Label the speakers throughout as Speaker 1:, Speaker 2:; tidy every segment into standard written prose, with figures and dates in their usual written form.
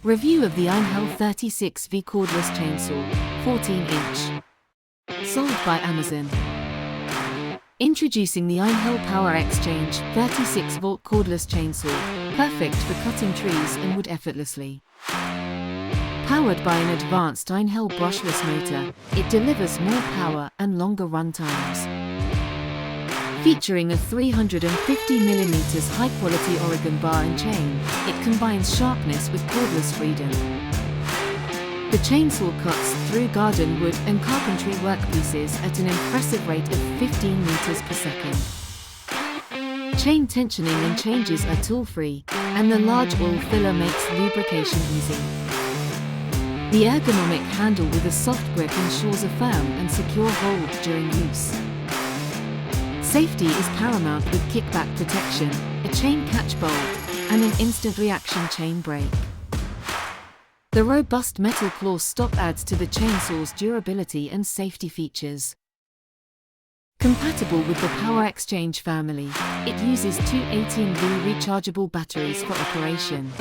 Speaker 1: Review of the Einhell 36V Cordless Chainsaw, 14-inch. Sold by Amazon. Introducing the Einhell Power X-Change 36V Cordless Chainsaw, perfect for cutting trees and wood effortlessly. Powered by an advanced Einhell brushless motor, it delivers more power and longer run times. Featuring a 350mm high-quality Oregon bar and chain, it combines sharpness with cordless freedom. The chainsaw cuts through garden wood and carpentry workpieces at an impressive rate of 15 meters per second. Chain tensioning and changes are tool-free, and the large oil filler makes lubrication easy. The ergonomic handle with a soft grip ensures a firm and secure hold during use. Safety is paramount with kickback protection, a chain catch bolt, and an instant reaction chain brake. The robust metal claw stop adds to the chainsaw's durability and safety features. Compatible with the Power X-Change family, it uses two 18V rechargeable batteries for operation.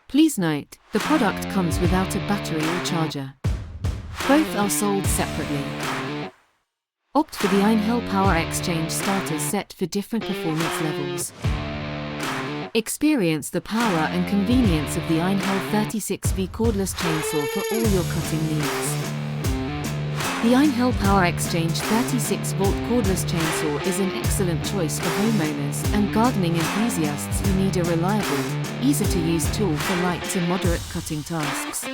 Speaker 1: Please note, the product comes without a battery or charger. Both are sold separately. Opt for the Einhell Power X-Change starter set for different performance levels. Experience the power and convenience of the Einhell 36V Cordless Chainsaw for all your cutting needs. The Einhell Power X-Change 36V Cordless Chainsaw is an excellent choice for homeowners and gardening enthusiasts who need a reliable, easy-to-use tool for light to moderate cutting tasks.